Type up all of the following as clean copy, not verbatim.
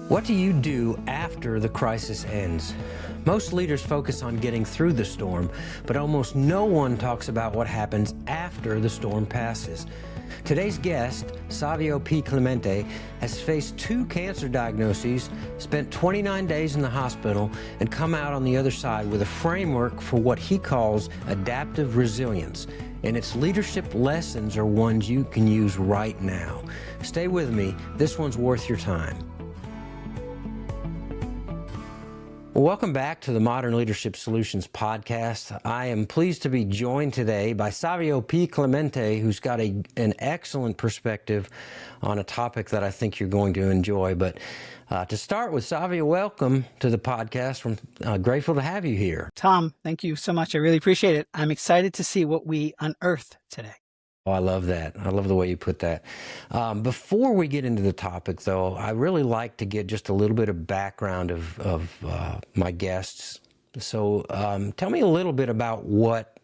What do you do after the crisis ends? Most leaders focus on getting through the storm, but almost no one talks about what happens after the storm passes. Today's guest, Savio P. Clemente, has faced 2 cancer diagnoses, spent 29 days in the hospital, and come out on the other side with a framework for what he calls adaptive resilience. And its leadership lessons are ones you can use right now. Stay with me. This one's worth your time. Welcome back to the Modern Leadership Solutions podcast. I am pleased to be joined today by Savio P. Clemente, who's got an excellent perspective on a topic that I think you're going to enjoy. But to start with, Savio, welcome to the podcast. I'm grateful to have you here. Tom, thank you so much. I really appreciate it. I'm excited to see what we unearth today. Oh, I love that. I love the way you put that. Before we get into the topic, though, I really like to get just a little bit of background of my guests. So tell me a little bit about what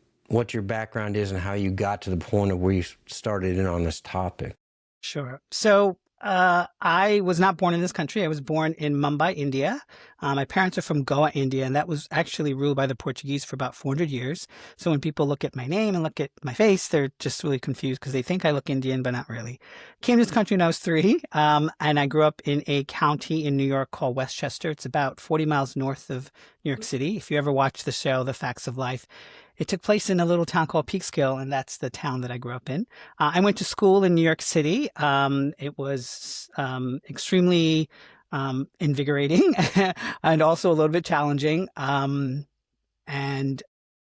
your background is and how you got to the point of where you started in on this topic. Sure. So I was not born in this country. I was born in Mumbai, India. My parents are from Goa, India, and that was actually ruled by the Portuguese for about 400 years. So when people look at my name and look at my face, they're just really confused because they think I look Indian, but not really. Came to this country when I was 3, and I grew up in a county in New York called Westchester. It's about 40 miles north of New York City. If you ever watch the show, The Facts of Life, it took place in a little town called Peekskill, and that's the town that I grew up in. I went to school in New York City. It was extremely invigorating and also a little bit challenging. And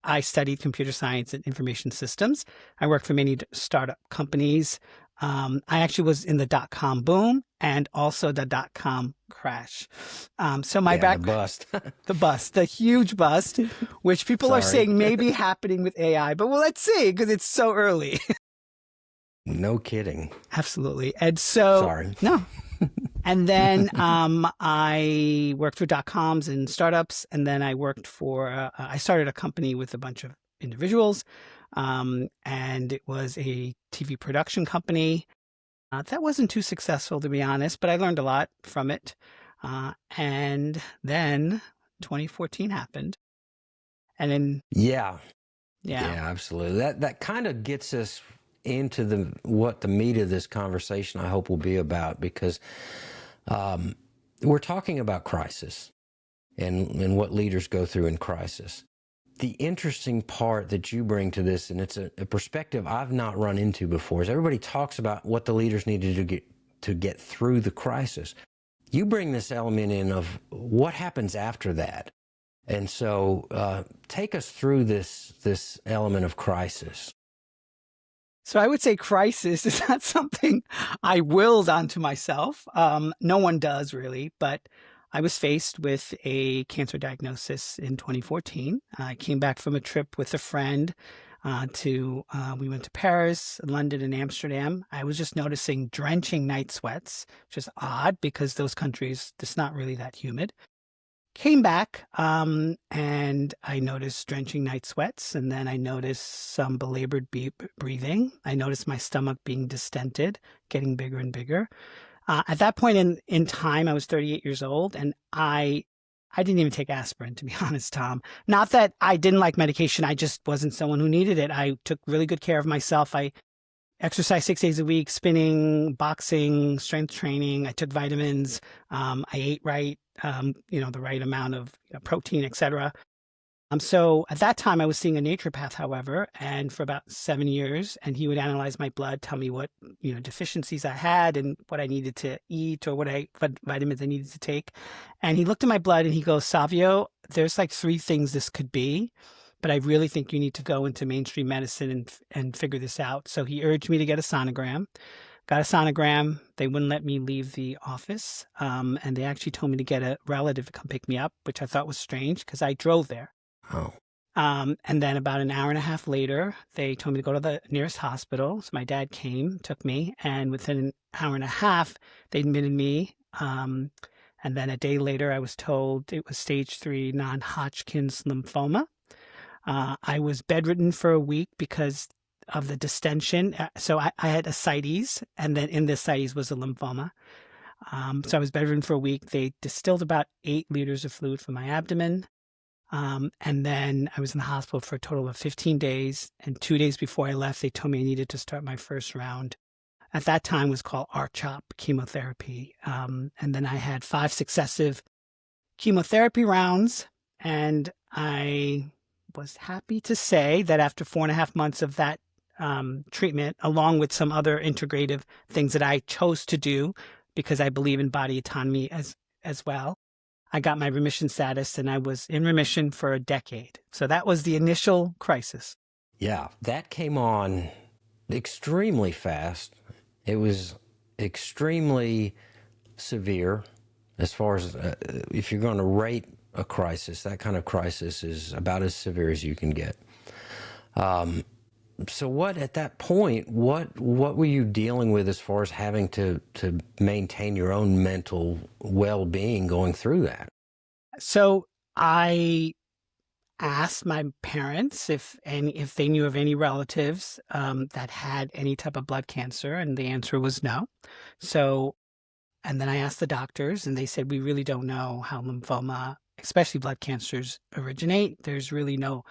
I studied computer science and information systems. I worked for many startup companies. I actually was in the .com boom and also the .com crash. So my background, the huge bust, which people are saying may be happening with AI, but well, let's see, because it's so early. No kidding. Absolutely. And so, no. And then I worked for .coms and startups, and then I worked for, I started a company with a bunch of individuals. And it was a TV production company. That wasn't too successful, to be honest, but I learned a lot from it. And then 2014 happened. And then... Yeah, absolutely. That kind of gets us into what the meat of this conversation I hope will be about, because we're talking about crisis and what leaders go through in crisis. The interesting part that you bring to this, and it's a perspective I've not run into before, is everybody talks about what the leaders need to do to get through the crisis. You bring this element in of what happens after that. And so take us through this element of crisis. So I would say crisis is not something I willed onto myself. No one does really, but I was faced with a cancer diagnosis in 2014. I came back from a trip with a friend we went to Paris, London, and Amsterdam. I was just noticing drenching night sweats, which is odd because those countries, it's not really that humid. Came back and I noticed drenching night sweats, and then I noticed some belabored breathing. I noticed my stomach being distended, getting bigger and bigger. At that point in time, I was 38 years old, and I didn't even take aspirin, to be honest, Tom. Not that I didn't like medication. I just wasn't someone who needed it. I took really good care of myself. I exercised 6 days a week, spinning, boxing, strength training. I took vitamins. I ate right, the right amount of protein, etc. So at that time, I was seeing a naturopath, however, and for about 7 years, and he would analyze my blood, tell me what deficiencies I had and what I needed to eat or what vitamins I needed to take. And he looked at my blood and he goes, "Savio, there's like 3 things this could be, but I really think you need to go into mainstream medicine and figure this out." So he urged me to get a sonogram. Got a sonogram. They wouldn't let me leave the office, and they actually told me to get a relative to come pick me up, which I thought was strange because I drove there. Oh. And then about an hour and a half later, they told me to go to the nearest hospital. So my dad came, took me, and within an hour and a half, they admitted me. And then a day later, I was told it was stage 3 non-Hodgkin's lymphoma. I was bedridden for a week because of the distension. So I had ascites, and then in the ascites was a lymphoma. So I was bedridden for a week. They distilled about 8 liters of fluid from my abdomen. And then I was in the hospital for a total of 15 days. And 2 days before I left, they told me I needed to start my first round. At that time was called R-CHOP chemotherapy. And then I had 5 successive chemotherapy rounds. And I was happy to say that after 4.5 months of that treatment, along with some other integrative things that I chose to do because I believe in body autonomy as well, I got my remission status and I was in remission for a decade. So that was the initial crisis. Yeah, that came on extremely fast. It was extremely severe as far as if you're going to rate a crisis, that kind of crisis is about as severe as you can get. So what, at that point, what were you dealing with as far as having to maintain your own mental well-being going through that? So I asked my parents if they knew of any relatives that had any type of blood cancer, and the answer was no. So, and then I asked the doctors, and they said, we really don't know how lymphoma, especially blood cancers, originate. There's really no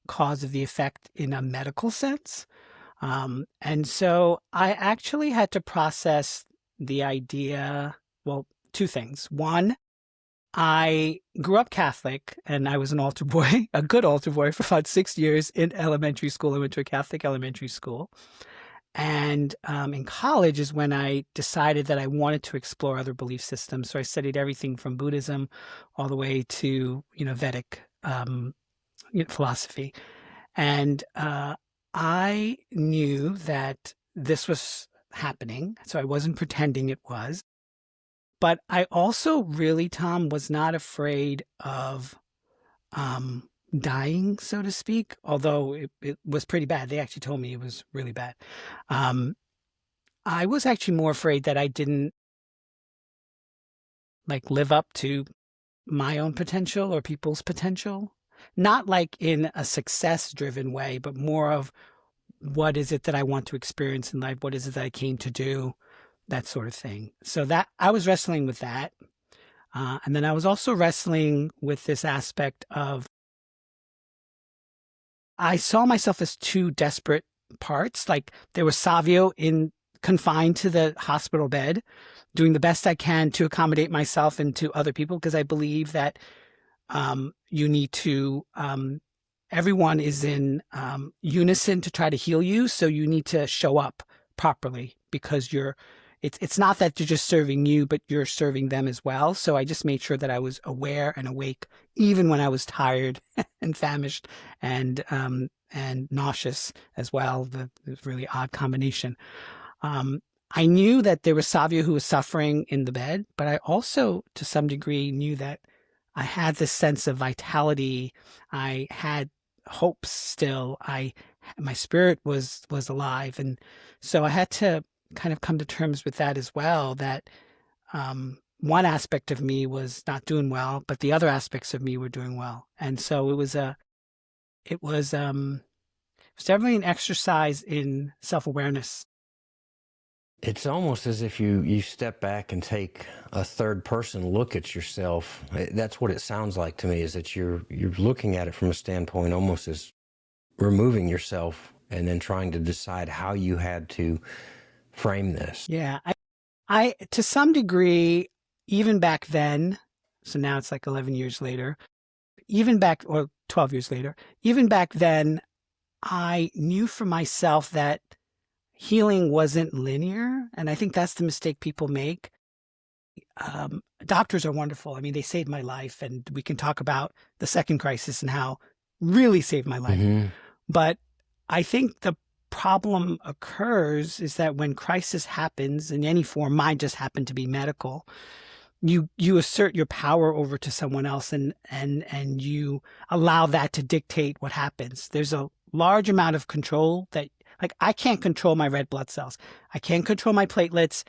cause of the effect in a medical sense. And so I actually had to process the idea, well, 2 things. One, I grew up Catholic and I was an altar boy, a good altar boy for about 6 years in elementary school. I went to a Catholic elementary school. And in college is when I decided that I wanted to explore other belief systems. So I studied everything from Buddhism all the way to, Vedic philosophy. And I knew that this was happening, so I wasn't pretending it was. But I also really, Tom, was not afraid of dying, so to speak, although it was pretty bad. They actually told me it was really bad. I was actually more afraid that I didn't live up to my own potential or people's potential. Not like in a success-driven way, but more of what is it that I want to experience in life? What is it that I came to do? That sort of thing. So that I was wrestling with that. And then I was also wrestling with this aspect of I saw myself as 2 desperate parts. Like there was Savio confined to the hospital bed, doing the best I can to accommodate myself and to other people, because I believe that you need to, everyone is in unison to try to heal you. So you need to show up properly because it's not that you're just serving you, but you're serving them as well. So I just made sure that I was aware and awake, even when I was tired and famished and nauseous as well. The really odd combination. I knew that there was Savio who was suffering in the bed, but I also, to some degree, knew that I had this sense of vitality. I had hopes still. My spirit was alive. And so I had to kind of come to terms with that as well, that one aspect of me was not doing well, but the other aspects of me were doing well. And so it was definitely an exercise in self-awareness. It's almost as if you step back and take a third person look at yourself. That's what it sounds like to me, is that you're looking at it from a standpoint almost as removing yourself and then trying to decide how you had to frame this. Yeah, I to some degree, even back then, so now it's like 11 years later, or 12 years later, even back then, I knew for myself that healing wasn't linear. And I think that's the mistake people make. Doctors are wonderful. I mean, they saved my life, and we can talk about the second crisis and how really saved my life. Mm-hmm. But I think the problem occurs is that when crisis happens in any form, mine just happened to be medical, you assert your power over to someone else and you allow that to dictate what happens. There's a large amount of control that, like, I can't control my red blood cells. I can't control my platelets.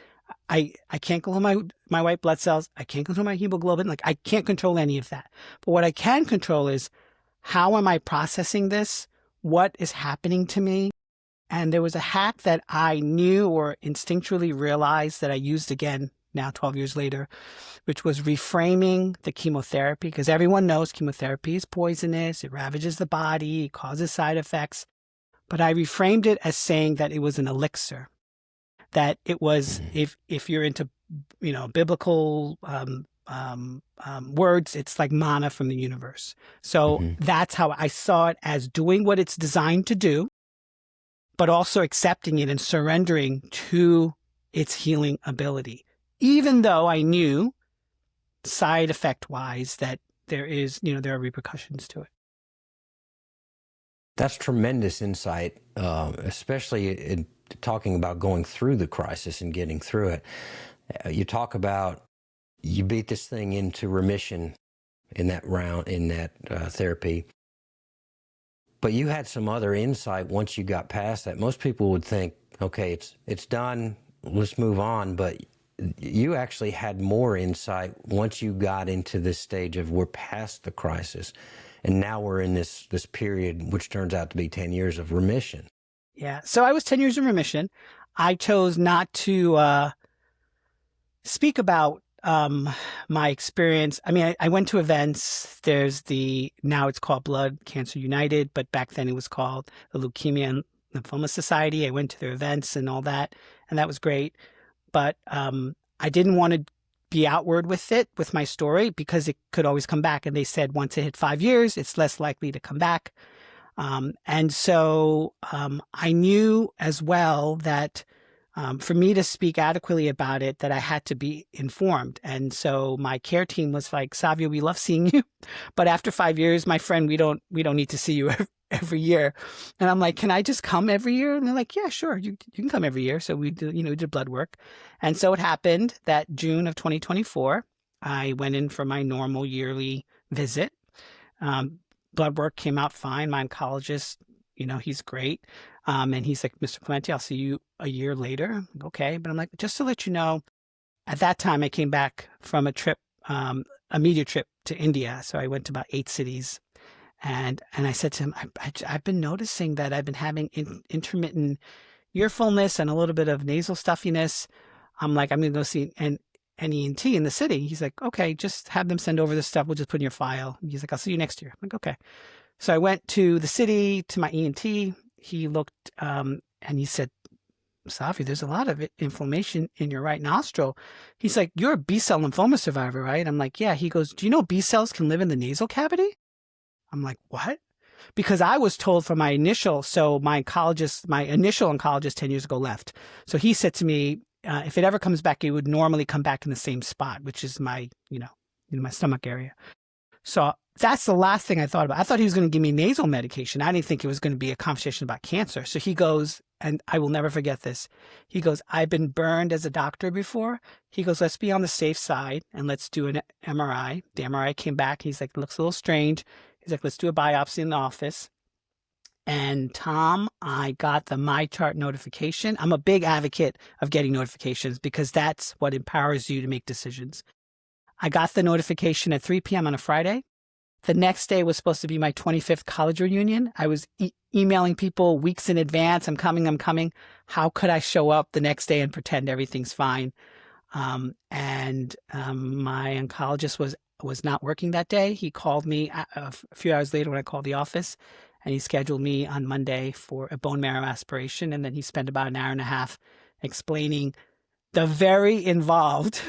I can't control my white blood cells. I can't control my hemoglobin. Like, I can't control any of that. But what I can control is, how am I processing this? What is happening to me? And there was a hack that I knew or instinctually realized that I used again now 12 years later, which was reframing the chemotherapy, because everyone knows chemotherapy is poisonous, it ravages the body, it causes side effects. But I reframed it as saying that it was an elixir, that it was, if you're into, biblical words, it's like manna from the universe. So that's how I saw it, as doing what it's designed to do, but also accepting it and surrendering to its healing ability, even though I knew side effect wise that there are repercussions to it. That's tremendous insight, especially in talking about going through the crisis and getting through it. You talk about you beat this thing into remission in that therapy. But you had some other insight once you got past that. Most people would think, okay, it's done, let's move on. But you actually had more insight once you got into this stage of we're past the crisis. And now we're in this period, which turns out to be 10 years of remission. Yeah. So I was 10 years in remission. I chose not to speak about my experience. I mean, I went to events. There's now it's called Blood Cancer United, but back then it was called the Leukemia and Lymphoma Society. I went to their events and all that, and that was great. But I didn't want to be outward with my story, because it could always come back. And they said once it hit 5 years, it's less likely to come back. And so I knew as well that for me to speak adequately about it, that I had to be informed. And so my care team was like, Savio, we love seeing you, but after 5 years, my friend, we don't need to see you every year. And I'm like, can I just come every year? And they're like, yeah, sure. You can come every year. So we did blood work. And so it happened that June of 2024, I went in for my normal yearly visit. Blood work came out fine. My oncologist, he's great. And he's like, Mr. Clemente, I'll see you a year later. Okay. But I'm like, just to let you know, at that time I came back from a trip, a media trip to India. So I went to about 8 cities. And I said to him, I've been noticing that I've been having intermittent earfulness and a little bit of nasal stuffiness. I'm like, I'm going to go see an ENT in the city. He's like, okay, just have them send over this stuff. We'll just put in your file. He's like, I'll see you next year. I'm like, okay. So I went to the city to my ENT. He looked and he said, Safi, there's a lot of inflammation in your right nostril. He's like, you're a B-cell lymphoma survivor, right? I'm like, yeah. He goes, do you know B cells can live in the nasal cavity? I'm like, what? Because I was told from my initial oncologist 10 years ago left. So he said to me, if it ever comes back, it would normally come back in the same spot, which is my, my stomach area. So that's the last thing I thought about. I thought he was going to give me nasal medication. I didn't think it was going to be a conversation about cancer. So he goes, and I will never forget this. He goes, I've been burned as a doctor before. He goes, let's be on the safe side and let's do an MRI. The MRI came back. He's like, it looks a little strange. He's like, let's do a biopsy in the office. And Tom, I got the MyChart notification. I'm a big advocate of getting notifications because that's what empowers you to make decisions. I got the notification at 3 p.m. on a Friday. The next day was supposed to be my 25th college reunion. I was emailing people weeks in advance. I'm coming. How could I show up the next day and pretend everything's fine? My oncologist was not working that day. He called me a few hours later when I called the office, and he scheduled me on Monday for a bone marrow aspiration. And then he spent about an hour and a half explaining the very involved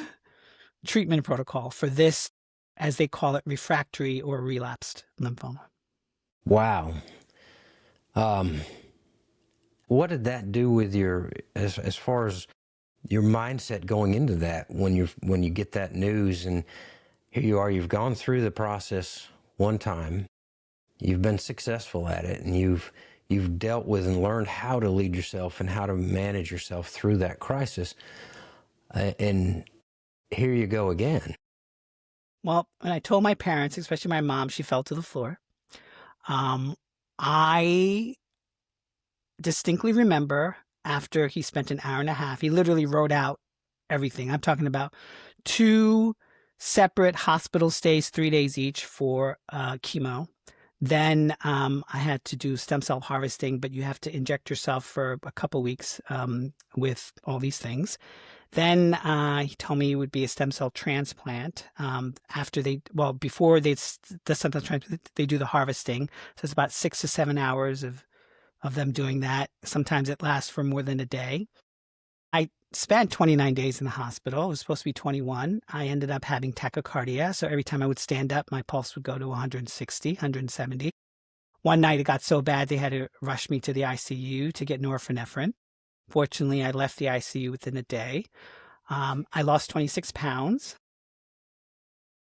treatment protocol for this, as they call it, refractory or relapsed lymphoma. Wow. What did that do with your, as far as your mindset going into that, when you get that news, and here you are, you've gone through the process one time, you've been successful at it, and you've dealt with and learned how to lead yourself and how to manage yourself through that crisis, and here you go again. Well, when I told my parents, especially my mom, she fell to the floor. I distinctly remember after he spent an hour and a half, he literally wrote out everything. I'm talking about 2 separate hospital stays, 3 days each for chemo. Then I had to do stem cell harvesting, but you have to inject yourself for a couple weeks with all these things. Then he told me it would be a stem cell transplant. Before the stem cell transplant, they do the harvesting. So it's about 6 to 7 hours of them doing that. Sometimes it lasts for more than a day. I spent 29 days in the hospital. It was supposed to be 21. I ended up having tachycardia. So every time I would stand up, my pulse would go to 160, 170. One night it got so bad they had to rush me to the ICU to get norepinephrine. Fortunately, I left the ICU within a day. I lost 26 pounds.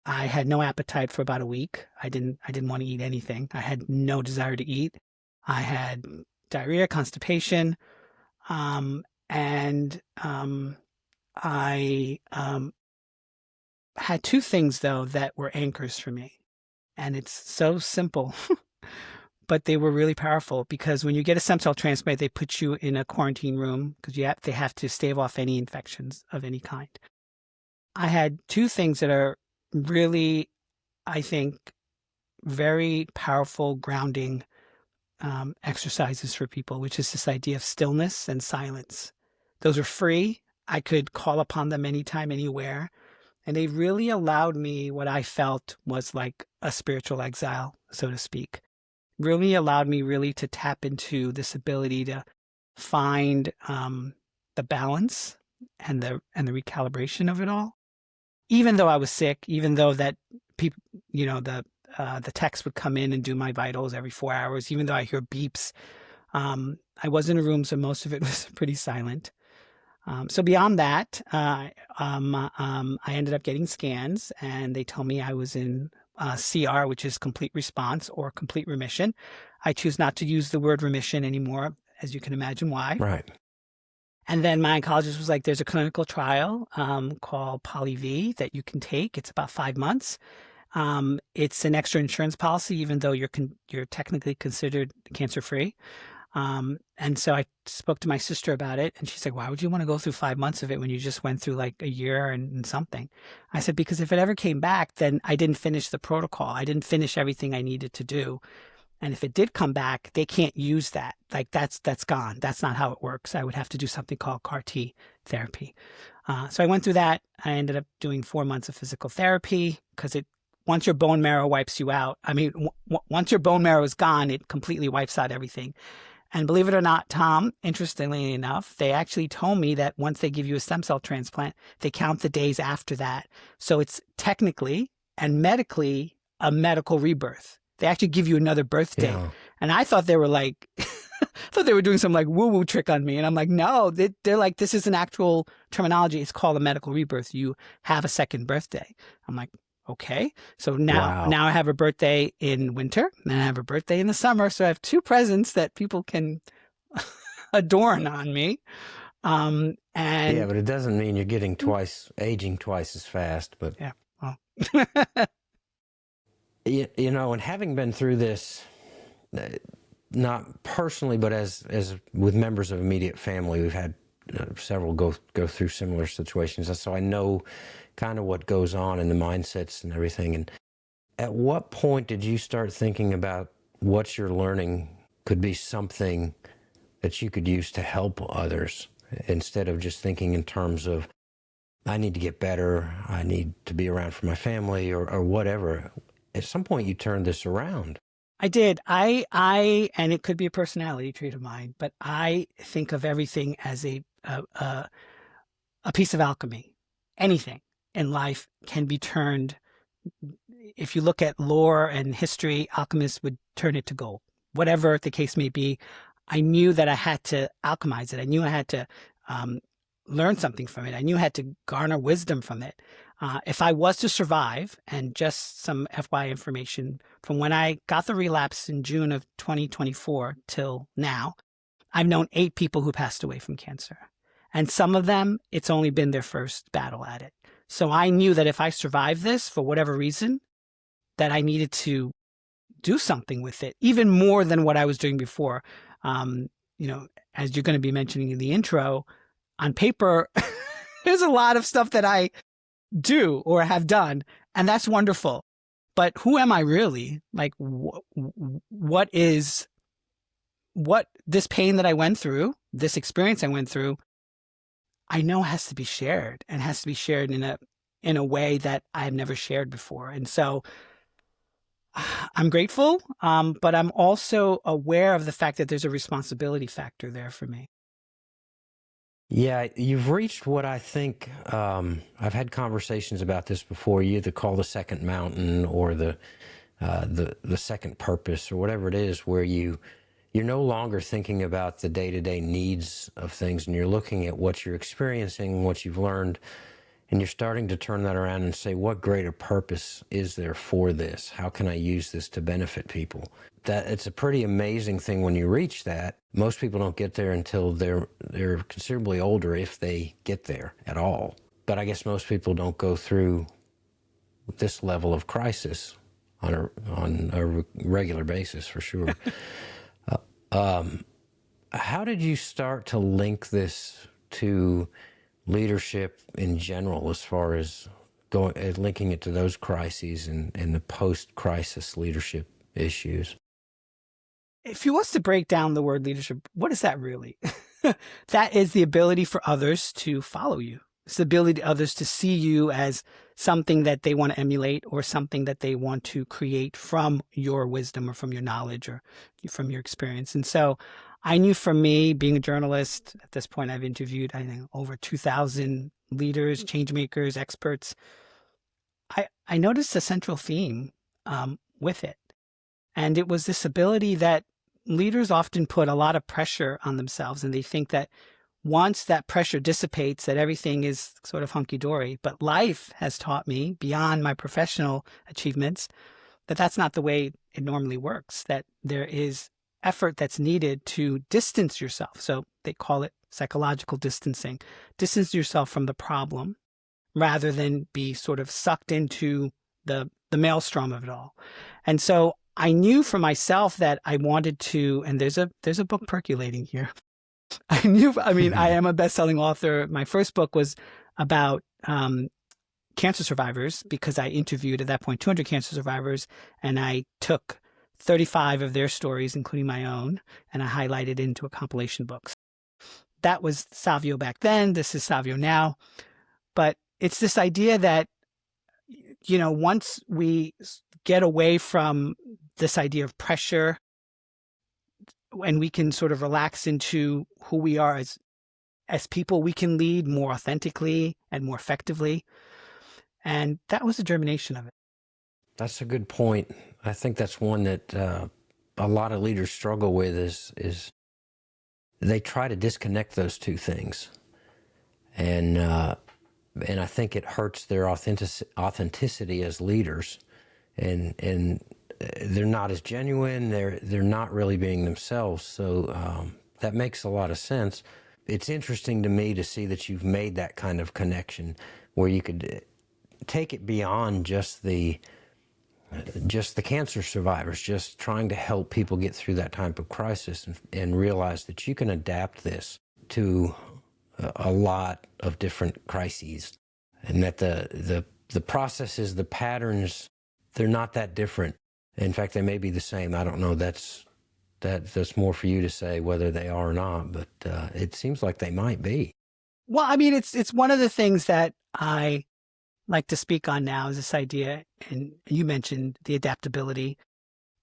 I had no appetite for about a week. I didn't want to eat anything. I had no desire to eat. I had diarrhea, constipation, and I had two things, though, that were anchors for me. And it's so simple, but they were really powerful, because when you get a stem cell transplant, they put you in a quarantine room because they have to stave off any infections of any kind. I had two things that are really, I think, very powerful grounding exercises for people, which is this idea of stillness and silence. Those are free. I could call upon them anytime, anywhere. And they really allowed me what I felt was like a spiritual exile, so to speak. Really allowed me really to tap into this ability to find the balance and the recalibration of it all. Even though I was sick, even though that people, the techs would come in and do my vitals every 4 hours, even though I hear beeps, I was in a room, so most of it was pretty silent. So beyond that, I ended up getting scans, and they told me I was in CR, which is complete response or complete remission. I choose not to use the word remission anymore, as you can imagine why. Right. And then my oncologist was like, there's a clinical trial called PolyV that you can take. It's about 5 months. It's an extra insurance policy, even though you're technically considered cancer-free. And so I spoke to my sister about it, and she's like, why would you want to go through 5 months of it when you just went through like a year and something? I said, because if it ever came back, then I didn't finish the protocol. I didn't finish everything I needed to do. And if it did come back, they can't use that. Like that's gone. That's not how it works. I would have to do something called CAR T therapy. So I went through that. I ended up doing 4 months of physical therapy, because once your bone marrow wipes you out, once your bone marrow is gone, it completely wipes out everything. And believe it or not, Tom, interestingly enough, they actually told me that once they give you a stem cell transplant, they count the days after that. So it's technically and medically a medical rebirth. They actually give you another birthday. Yeah. And I thought they were like, I thought they were doing some like woo-woo trick on me. And I'm like, no, they're like, this is an actual terminology. It's called a medical rebirth. You have a second birthday. I'm like, okay. So now I have a birthday in winter, and I have a birthday in the summer. So I have two presents that people can adorn on me. Yeah, but it doesn't mean you're getting aging twice as fast. But yeah, well. And having been through this, not personally, but as with members of immediate family, we've had several go through similar situations. So I know kind of what goes on in the mindsets and everything. And at what point did you start thinking about what you're learning could be something that you could use to help others, instead of just thinking in terms of, I need to get better, I need to be around for my family, or whatever? At some point you turned this around. I did. And it could be a personality trait of mine, but I think of everything as a piece of alchemy. Anything in life can be turned. If you look at lore and history, alchemists would turn it to gold. Whatever the case may be, I knew that I had to alchemize it. I knew I had to learn something from it. I knew I had to garner wisdom from it. If I was to survive, and just some FYI information, from when I got the relapse in June of 2024 till now, I've known 8 people who passed away from cancer. And some of them, it's only been their first battle at it. So I knew that if I survived this for whatever reason, that I needed to do something with it, even more than what I was doing before. As you're going to be mentioning in the intro, on paper, there's a lot of stuff that I do or have done, and that's wonderful. But who am I really? Like, what this pain that I went through, this experience I went through, I know has to be shared, and has to be shared in a way that I have never shared before. And so I'm grateful, but I'm also aware of the fact that there's a responsibility factor there for me. Yeah, you've reached what I think, I've had conversations about this before. You either call the second mountain or the second purpose or whatever it is, where you're no longer thinking about the day-to-day needs of things, and you're looking at what you're experiencing, what you've learned, and you're starting to turn that around and say, what greater purpose is there for this? How can I use this to benefit people? That it's a pretty amazing thing when you reach that. Most people don't get there until they're considerably older, if they get there at all. But I guess most people don't go through this level of crisis on a regular basis, for sure. How did you start to link this to leadership in general, as far as linking it to those crises and the post-crisis leadership issues? If you was to break down the word leadership, what is that really? That is the ability for others to follow you. It's the ability of others to see you as something that they want to emulate, or something that they want to create from your wisdom or from your knowledge or from your experience. And so I knew, for me, being a journalist, at this point I've interviewed, I think, over 2,000 leaders, change makers, experts. I noticed a central theme with it. And it was this ability that leaders often put a lot of pressure on themselves, and they think that once that pressure dissipates, that everything is sort of hunky-dory. But life has taught me, beyond my professional achievements, that that's not the way it normally works, that there is effort that's needed to distance yourself. So they call it psychological distancing. Distance yourself from the problem rather than be sort of sucked into the maelstrom of it all. And so I knew for myself that I wanted to, and there's a book percolating here. I am a best-selling author. My first book was about cancer survivors, because I interviewed, at that point, 200 cancer survivors, and I took 35 of their stories, including my own, and I highlighted into a compilation book. That was Savio back then. This is Savio now. But it's this idea that, once we get away from this idea of pressure, and we can sort of relax into who we are as people, we can lead more authentically and more effectively. And that was the germination of it. That's a good point. I think that's one that a lot of leaders struggle with, is they try to disconnect those two things. And I think it hurts their authenticity as leaders. And they're not as genuine. They're not really being themselves. So that makes a lot of sense. It's interesting to me to see that you've made that kind of connection, where you could take it beyond just the cancer survivors, just trying to help people get through that type of crisis, and realize that you can adapt this to a lot of different crises, and that the processes, the patterns, they're not that different. In fact, they may be the same. I don't know. That's more for you to say whether they are or not, but it seems like they might be. Well, it's one of the things that I like to speak on now, is this idea, and you mentioned the adaptability,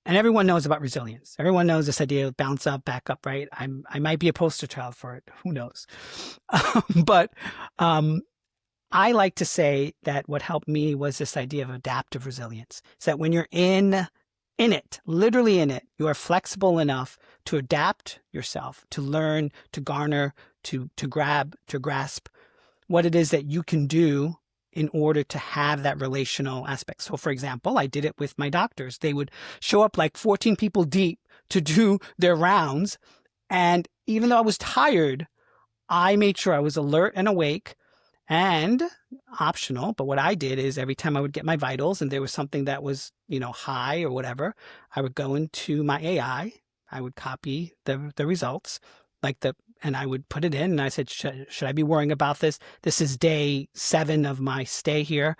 and everyone knows about resilience. Everyone knows this idea of bounce up, back up, right? I might be a poster child for it. Who knows? But I like to say that what helped me was this idea of adaptive resilience. It's that when you're in it, literally in it, you are flexible enough to adapt yourself, to learn, to garner, to grab, to grasp what it is that you can do in order to have that relational aspect. So, for example, I did it with my doctors. They would show up like 14 people deep to do their rounds. And even though I was tired, I made sure I was alert and awake, and optional. But what I did is, every time I would get my vitals and there was something that was, high or whatever, I would go into my AI. I would copy the results, and I would put it in, and I said, should I be worrying about this? This is day 7 of my stay here.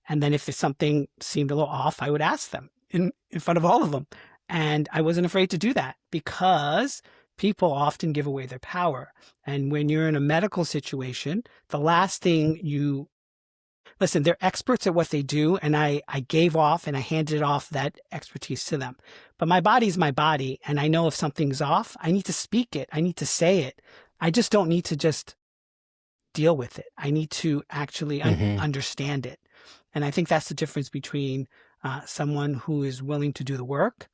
And then if there's something seemed a little off, I would ask them in front of all of them. And I wasn't afraid to do that, because people often give away their power. And when you're in a medical situation, the last thing listen, they're experts at what they do. And I gave off and I handed off that expertise to them. But my body's my body. And I know if something's off, I need to speak it. I need to say it. I just don't need to just deal with it. I need to actually understand it. And I think that's the difference between someone who is willing to do the work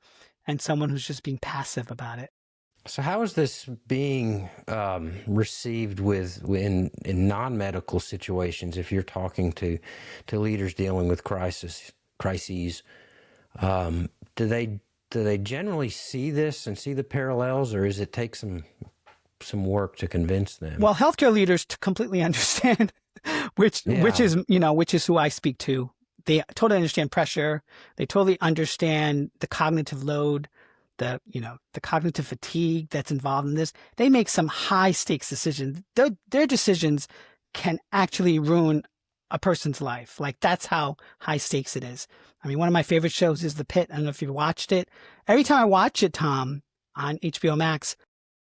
and someone who's just being passive about it. So how is this being received in non-medical situations? If you're talking to leaders dealing with crises, do they generally see this and see the parallels, or does it take some work to convince them? Well, healthcare leaders completely understand, which is who I speak to. They totally understand pressure. They totally understand the cognitive load, the cognitive fatigue that's involved in this. They make some high stakes decisions. Their decisions can actually ruin a person's life. Like, that's how high stakes it is. I mean, one of my favorite shows is The Pit. I don't know if you've watched it. Every time I watch it, Tom, on HBO Max,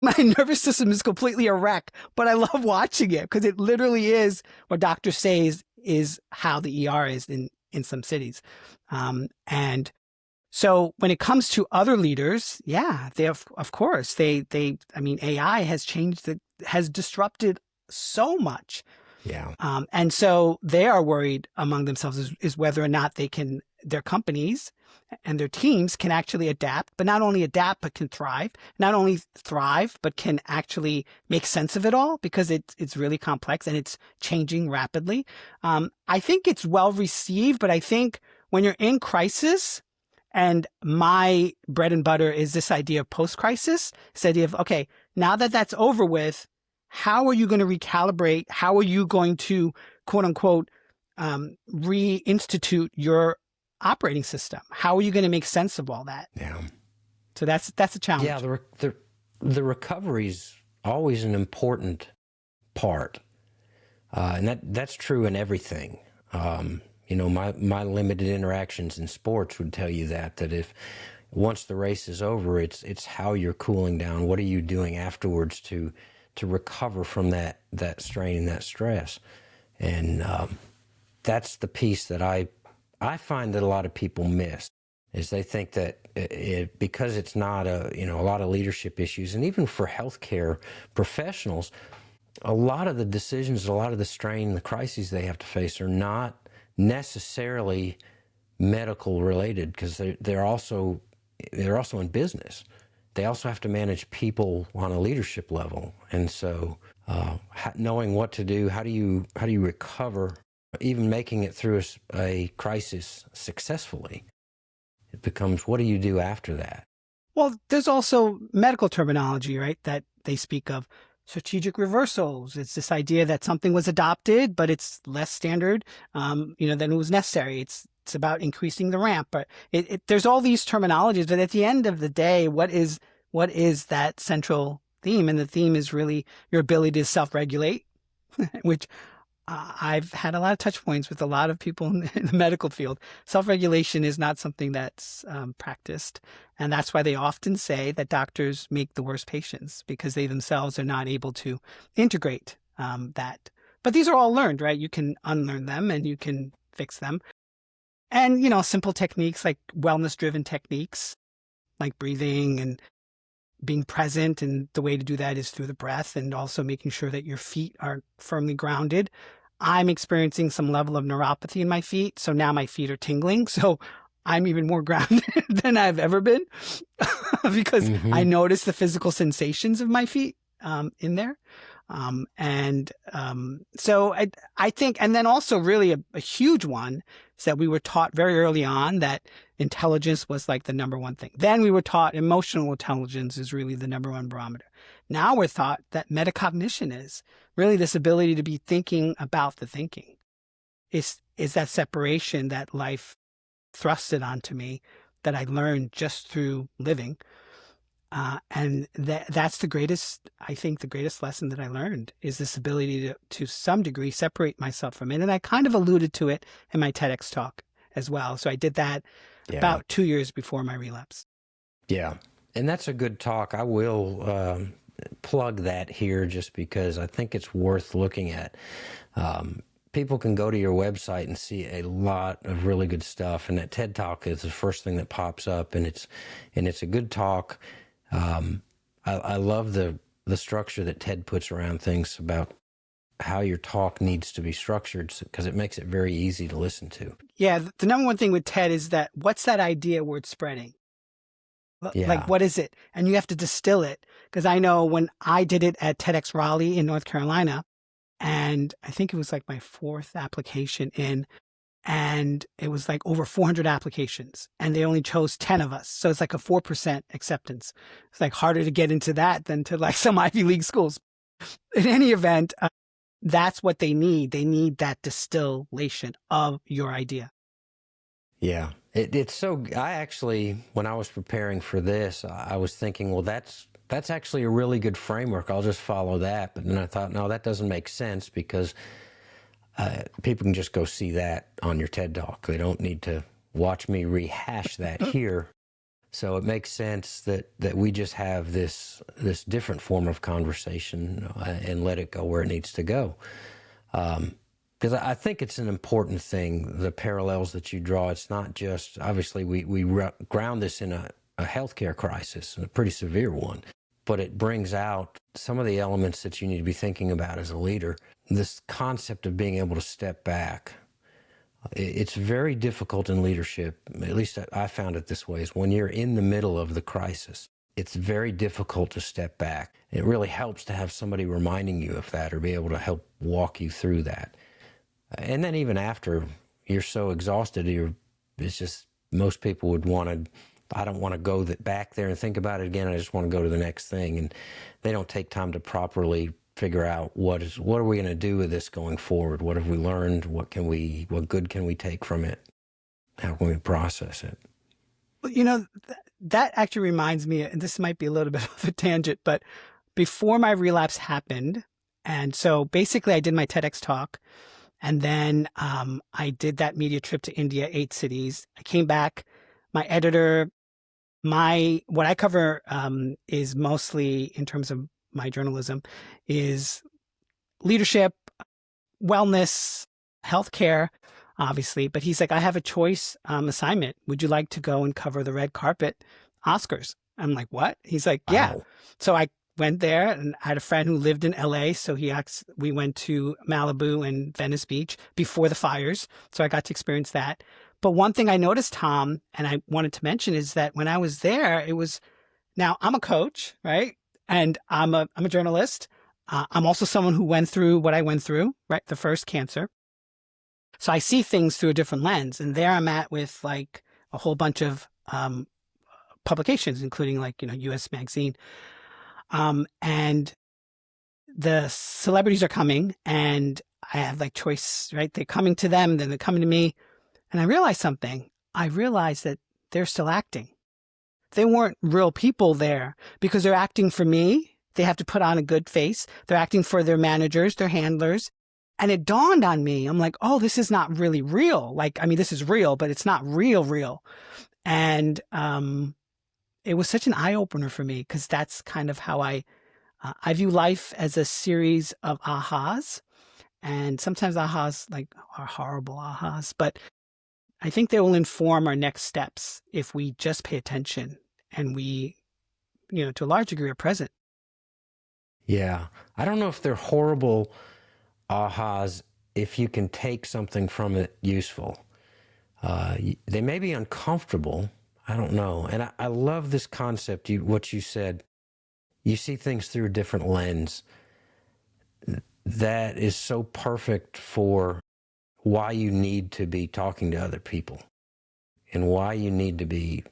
my nervous system is completely a wreck, but I love watching it because it literally is what doctors say is how the ER is in some cities. And so when it comes to other leaders, yeah, they of course, I mean, AI has disrupted so much. Yeah. And so they are worried among themselves is whether or not their companies and their teams can actually adapt, but not only adapt, but can thrive, not only thrive, but can actually make sense of it all, because it's really complex and it's changing rapidly. I think it's well received, but I think when you're in crisis, and my bread and butter is this idea of post-crisis, this idea of, okay, now that that's over with, how are you going to recalibrate? How are you going to, quote unquote, reinstitute your operating system? How are you going to make sense of all that? Yeah. So that's a challenge. Yeah, the recovery is always an important part, and that's true in everything. My limited interactions in sports would tell you that if once the race is over, it's how you're cooling down. What are you doing afterwards to recover from that strain and that stress? And that's the piece that I find that a lot of people miss, is they think that because it's not a lot of leadership issues, and even for healthcare professionals, a lot of the decisions, a lot of the strain, the crises they have to face are not necessarily medical related, because they're also in business. They also have to manage people on a leadership level, and so knowing what to do, how do you recover, even making it through a crisis successfully, it becomes, what do you do after that? Well, there's also medical terminology, right, that they speak of. Strategic reversals. It's this idea that something was adopted, but it's less standard, than it was necessary. It's about increasing the ramp. But there's all these terminologies. But at the end of the day, what is that central theme? And the theme is really your ability to self-regulate, which I've had a lot of touch points with a lot of people in the medical field. Self-regulation is not something that's practiced. And that's why they often say that doctors make the worst patients, because they themselves are not able to integrate that. But these are all learned, right? You can unlearn them and you can fix them. And, simple techniques like wellness-driven techniques, like breathing and being present. And the way to do that is through the breath, and also making sure that your feet are firmly grounded. I'm experiencing some level of neuropathy in my feet, so now my feet are tingling. So I'm even more grounded than I've ever been because I notice the physical sensations of my feet in there. So I think, and then also really a huge one is that we were taught very early on that intelligence was like the number one thing. Then we were taught emotional intelligence is really the number one barometer. Now we're taught that metacognition is really this ability to be thinking about the thinking. Is that separation that life thrusted onto me that I learned just through living. And that's the greatest lesson that I learned, is this ability to some degree separate myself from it. And I kind of alluded to it in my TEDx talk as well. So I did that about 2 years before my relapse. Yeah. And that's a good talk. I will plug that here just because I think it's worth looking at. People can go to your website and see a lot of really good stuff, and that TED Talk is the first thing that pops up, and it's a good talk. I love the structure that TED puts around things about how your talk needs to be structured because it makes it very easy to listen to. Yeah, the number one thing with TED is that what's that idea worth spreading? Like, Yeah. what is it? And you have to distill it. Because I know when I did it at TEDx Raleigh in North Carolina, and I think it was like my 4th application in, and it was like over 400 applications, and they only chose 10 of us. So it's like a 4% acceptance. It's like harder to get into that than to like some Ivy League schools. In any event, that's what they need. They need that distillation of your idea. Yeah. It's so, I actually, when I was preparing for this, I was thinking, well, that's actually a really good framework. I'll just follow that. But then I thought, no, that doesn't make sense because people can just go see that on your TED Talk. They don't need to watch me rehash that here. So it makes sense that we just have this different form of conversation and let it go where it needs to go. Because I think it's an important thing, the parallels that you draw. It's not just, obviously, we ground this in a healthcare crisis, a pretty severe one, but it brings out some of the elements that you need to be thinking about as a leader. This concept of being able to step back. It's very difficult in leadership, at least I found it this way, is when you're in the middle of the crisis, it's very difficult to step back. It really helps to have somebody reminding you of that or be able to help walk you through that. And then even after you're so exhausted, it's just, most people would want to, I don't want to go back there and think about it again. I just want to go to the next thing. And they don't take time to properly figure out what are we going to do with this going forward? What have we learned? What good can we take from it? How can we process it? Well, you know, that actually reminds me, and this might be a little bit of a tangent, but before my relapse happened, and so basically I did my TEDx talk, and then I did that media trip to India, 8 cities. I came back, my editor, what I cover is mostly, in terms of my journalism, is leadership, wellness, healthcare, obviously. But he's like, I have a choice assignment. Would you like to go and cover the red carpet Oscars? I'm like, what? He's like, yeah. Wow. So I went there, and I had a friend who lived in LA. So we went to Malibu and Venice Beach before the fires. So I got to experience that. But one thing I noticed, Tom, and I wanted to mention, is that when I was there, now I'm a coach, right? And I'm a journalist. I'm also someone who went through what I went through, right? The first cancer. So I see things through a different lens. And there I'm at with like a whole bunch of publications, including like, US Magazine. And the celebrities are coming, and I have like choice, right? They're coming to them, then they're coming to me. And I realized something. I realized that they're still acting. They weren't real people there because they're acting for me. They have to put on a good face. They're acting for their managers, their handlers. And it dawned on me. I'm like, oh, this is not really real. Like, I mean, this is real, but it's not real. And it was such an eye-opener for me because that's kind of how I view life, as a series of ahas. And sometimes ahas are horrible ahas, but I think they will inform our next steps if we just pay attention and we, to a large degree, are present. Yeah. I don't know if they're horrible ahas if you can take something from it useful. They may be uncomfortable. I don't know. And I love this concept, what you said. You see things through a different lens. That is so perfect for why you need to be talking to other people and why you need to be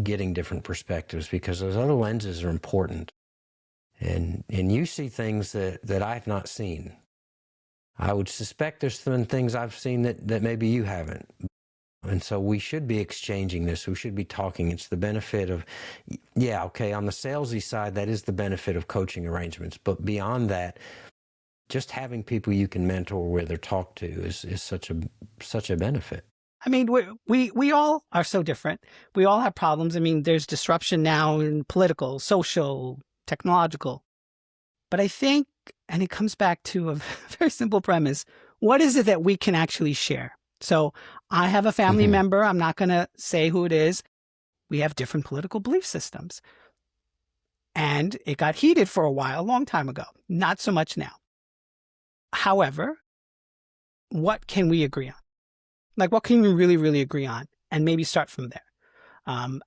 getting different perspectives, because those other lenses are important. And you see things that I've not seen. I would suspect there's some things I've seen that maybe you haven't. And so we should be exchanging this. We should be talking. It's the benefit of, yeah, okay, on the salesy side, that is the benefit of coaching arrangements. But beyond that, just having people you can mentor with or talk to is such a benefit. I mean, we all are so different. We all have problems. I mean, there's disruption now in political, social, technological. But I think, and it comes back to a very simple premise, what is it that we can actually share? So I have a family member, I'm not going to say who it is. We have different political belief systems. And it got heated for a while, a long time ago. Not so much now. However, what can we agree on? Like, what can we really, really agree on? And maybe start from there.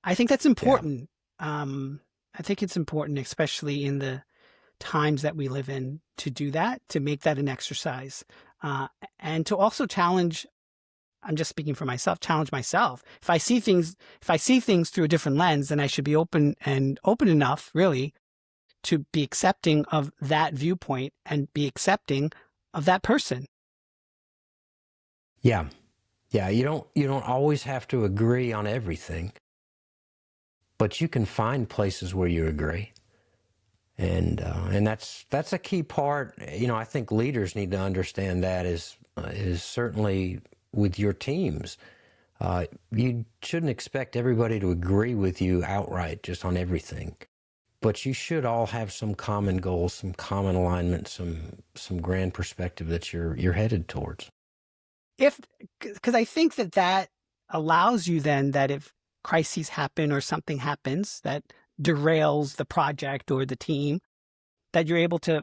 I think that's important. Yeah. I think it's important, especially in the times that we live in, to do that, to make that an exercise, and to also challenge. I'm just speaking for myself, challenge myself. If I see things through a different lens, then I should be open enough, really, to be accepting of that viewpoint and be accepting of that person. Yeah. Yeah. You don't always have to agree on everything, but you can find places where you agree. And that's a key part. I think leaders need to understand that is certainly with your teams. You shouldn't expect everybody to agree with you outright just on everything, but you should all have some common goals, some common alignment, some grand perspective that you're headed towards. Because I think that allows you then, that if crises happen or something happens that derails the project or the team, that you're able to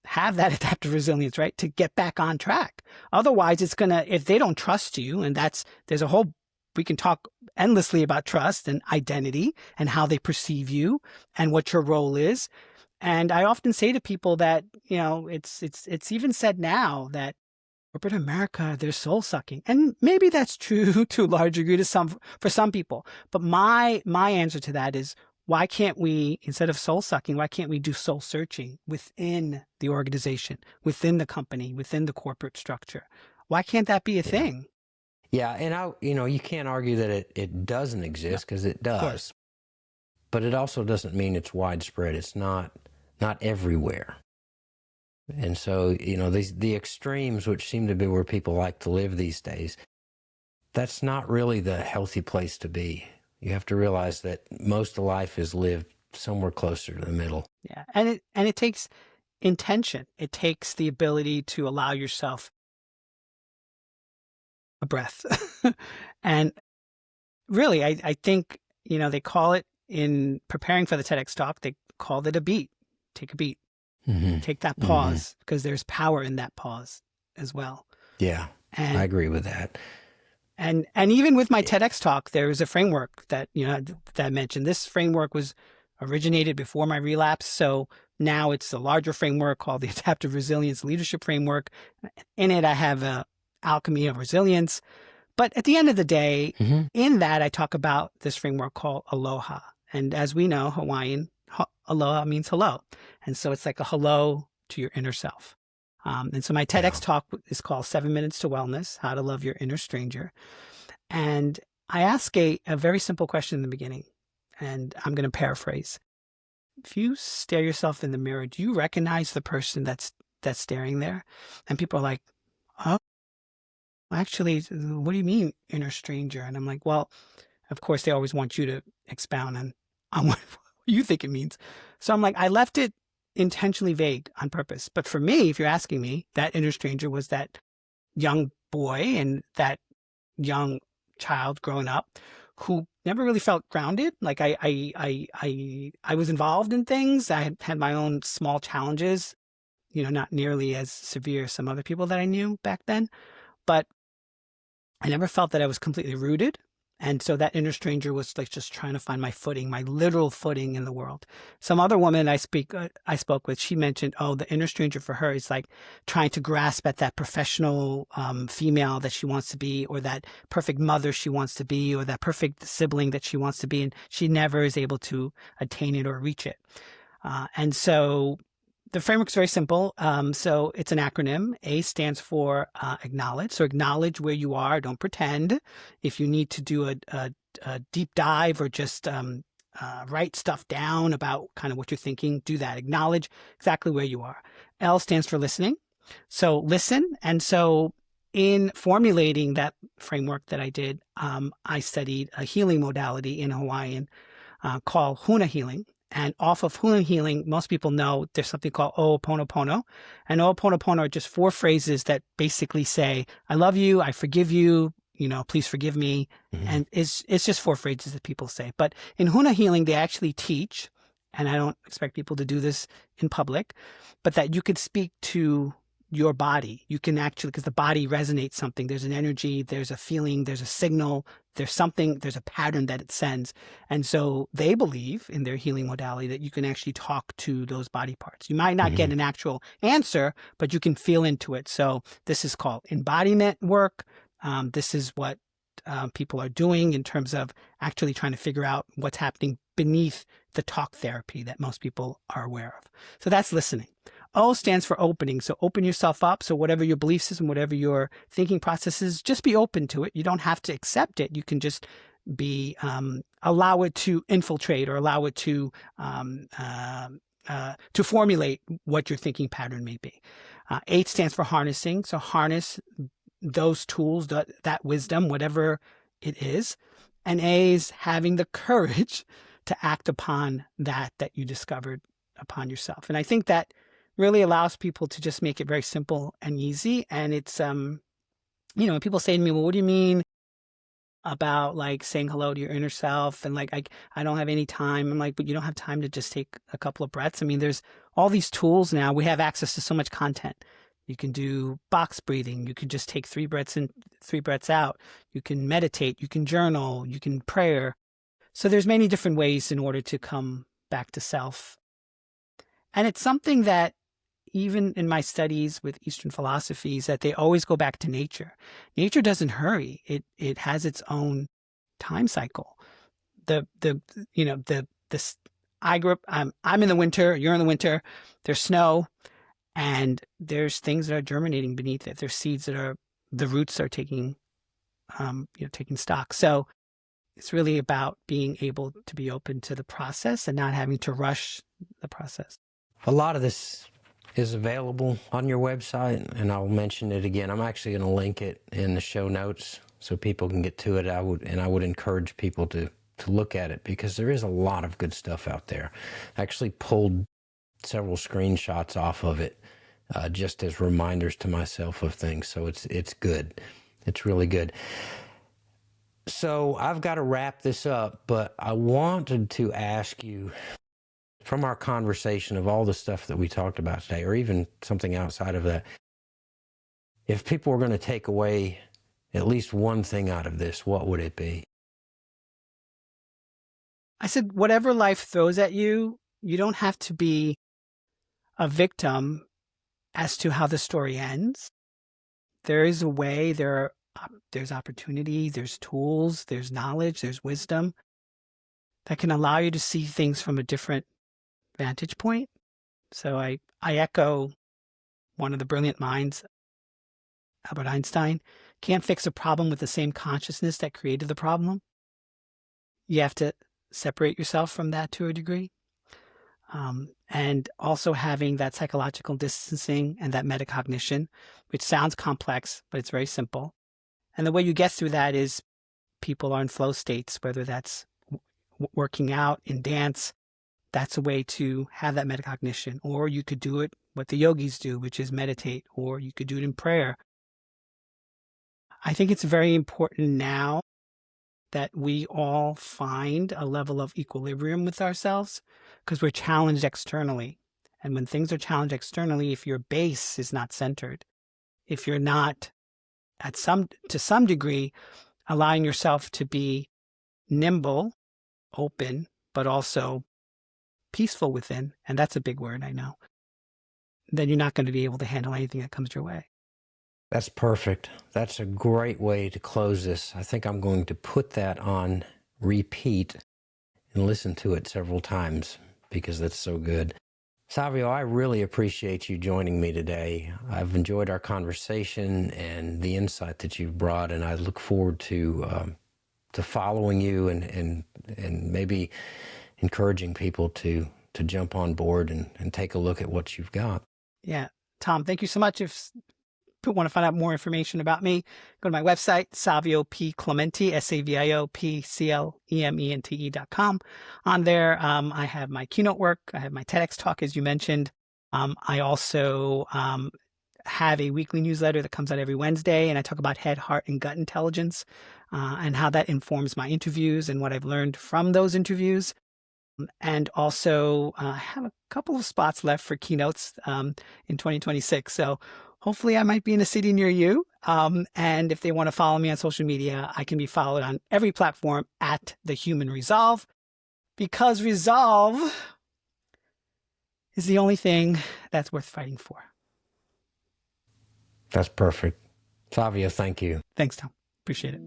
have that adaptive resilience, right? To get back on track. Otherwise, it's if they don't trust you, and we can talk endlessly about trust and identity and how they perceive you and what your role is. And I often say to people that, it's even said now that corporate America, they're soul sucking. And maybe that's true to a large degree for some people. But my answer to that is, why can't we, instead of soul sucking, why can't we do soul searching within the organization, within the company, within the corporate structure? Why can't that be a thing? Yeah. And you can't argue that it doesn't exist, because it does, but it also doesn't mean it's widespread. It's not everywhere. And so, the extremes, which seem to be where people like to live these days, that's not really the healthy place to be. You have to realize that most of life is lived somewhere closer to the middle. Yeah. And it takes intention. It takes the ability to allow yourself a breath. And really, I think, they call it, in preparing for the TEDx talk, they called it a beat. Take a beat. Mm-hmm. Take that pause, because there's power in that pause as well. Yeah, I agree with that. And even with my TEDx talk, there was a framework that I mentioned. This framework was originated before my relapse, so now it's a larger framework called the Adaptive Resilience Leadership Framework. In it, I have a alchemy of resilience. But at the end of the day, in that, I talk about this framework called ALOHA. And as we know, Hawaiian, aloha means hello. And so it's like a hello to your inner self. And so my TEDx talk is called 7 Minutes to Wellness, How to Love Your Inner Stranger. And I ask a very simple question in the beginning, and I'm going to paraphrase. If you stare yourself in the mirror, do you recognize the person that's staring there? And people are like, oh, actually, what do you mean inner stranger? And I'm like, well, of course, they always want you to expound on what you think it means. So I'm like, I left it intentionally vague on purpose. But for me, if you're asking me, that inner stranger was that young boy and that young child growing up who never really felt grounded. Like I was involved in things. I had my own small challenges, not nearly as severe as some other people that I knew back then, but I never felt that I was completely rooted. And so that inner stranger was like just trying to find my footing, my literal footing in the world. Some other woman I spoke with, she mentioned, the inner stranger for her is like trying to grasp at that professional female that she wants to be, or that perfect mother she wants to be, or that perfect sibling that she wants to be. And she never is able to attain it or reach it. And so the framework is very simple. So it's an acronym. A stands for acknowledge. So acknowledge where you are. Don't pretend. If you need to do a deep dive or just write stuff down about kind of what you're thinking, do that. Acknowledge exactly where you are. L stands for listening. So listen. And so in formulating that framework that I did, I studied a healing modality in Hawaiian called Huna healing. And off of Huna healing, most people know there's something called Ho'oponopono. And Ho'oponopono are just 4 phrases that basically say, I love you, I forgive you, please forgive me. Mm-hmm. And it's just 4 phrases that people say. But in Huna healing, they actually teach, and I don't expect people to do this in public, but that you could speak to your body. You can actually, because the body resonates something. There's an energy, there's a feeling, there's a signal, there's something, there's a pattern that it sends. And so they believe in their healing modality that you can actually talk to those body parts. You might not get an actual answer, but you can feel into it. So this is called embodiment work. This is what people are doing in terms of actually trying to figure out what's happening beneath the talk therapy that most people are aware of. So that's listening. O stands for opening. So open yourself up. So whatever your belief system, whatever your thinking process is, just be open to it. You don't have to accept it. You can just be, allow it to infiltrate or allow it to formulate what your thinking pattern may be. 8 stands for harnessing. So harness those tools, that wisdom, whatever it is. And A is having the courage to act upon that you discovered upon yourself. And I think that really allows people to just make it very simple and easy. And it's, when people say to me, well, what do you mean about like saying hello to your inner self? And like, I don't have any time. I'm like, but you don't have time to just take a couple of breaths. I mean, there's all these tools now. We have access to so much content. You can do box breathing. You can just take 3 breaths in, 3 breaths out. You can meditate. You can journal. You can prayer. So there's many different ways in order to come back to self. And it's something that even in my studies with Eastern philosophies, that they always go back to nature. Nature doesn't hurry. It has its own time cycle. I grew up, I'm in the winter, you're in the winter, there's snow, and there's things that are germinating beneath it. There's seeds that the roots are taking stock. So it's really about being able to be open to the process and not having to rush the process. A lot of this is available on your website, and I'll mention it again. I'm actually going to link it in the show notes so people can get to it. I would encourage people to look at it, because there is a lot of good stuff out there. I actually pulled several screenshots off of it just as reminders to myself of things. So it's good. It's really good. So I've got to wrap this up, but I wanted to ask you, from our conversation of all the stuff that we talked about today, or even something outside of that, if people were going to take away at least one thing out of this, what would it be? I said, whatever life throws at you, you don't have to be a victim as to how the story ends. There is a way, there's opportunity, there's tools, there's knowledge, there's wisdom that can allow you to see things from a different vantage point. So I echo one of the brilliant minds, Albert Einstein. Can't fix a problem with the same consciousness that created the problem. You have to separate yourself from that to a degree. And also having that psychological distancing and that metacognition, which sounds complex, but it's very simple. And the way you get through that is people are in flow states, whether that's working out, in dance. That's a way to have that metacognition. Or you could do it what the yogis do, which is meditate, or you could do it in prayer. I think it's very important now that we all find a level of equilibrium with ourselves, because we're challenged externally. And when things are challenged externally, if your base is not centered, if you're not to some degree allowing yourself to be nimble, open, but also peaceful within, and that's a big word, I know, then you're not going to be able to handle anything that comes your way. That's perfect. That's a great way to close this. I think I'm going to put that on repeat and listen to it several times, because that's so good. Savio, I really appreciate you joining me today. I've enjoyed our conversation and the insight that you've brought, and I look forward to following you and maybe encouraging people to jump on board and take a look at what you've got. Yeah. Tom, thank you so much. want to find out more information about me, go to my website, Savio P Clemente, SavioPClemente.com. On there, I have my keynote work. I have my TEDx talk, as you mentioned. I also have a weekly newsletter that comes out every Wednesday, and I talk about head, heart, and gut intelligence and how that informs my interviews and what I've learned from those interviews. And also, I have a couple of spots left for keynotes in 2026. So hopefully I might be in a city near you. And if they want to follow me on social media, I can be followed on every platform at The Human Resolve, because resolve is the only thing that's worth fighting for. That's perfect. Savio, thank you. Thanks, Tom. Appreciate it.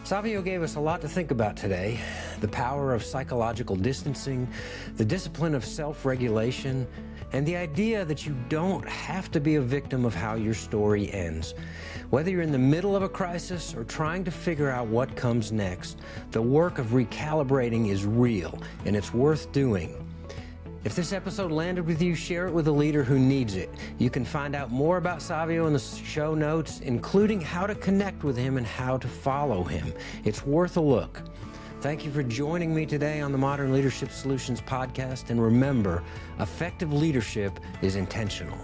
Savio gave us a lot to think about today. The power of psychological distancing, the discipline of self-regulation, and the idea that you don't have to be a victim of how your story ends. Whether you're in the middle of a crisis or trying to figure out what comes next, the work of recalibrating is real, and it's worth doing. If this episode landed with you, share it with a leader who needs it. You can find out more about Savio in the show notes, including how to connect with him and how to follow him. It's worth a look. Thank you for joining me today on the Modern Leadership Solutions podcast. And remember, effective leadership is intentional.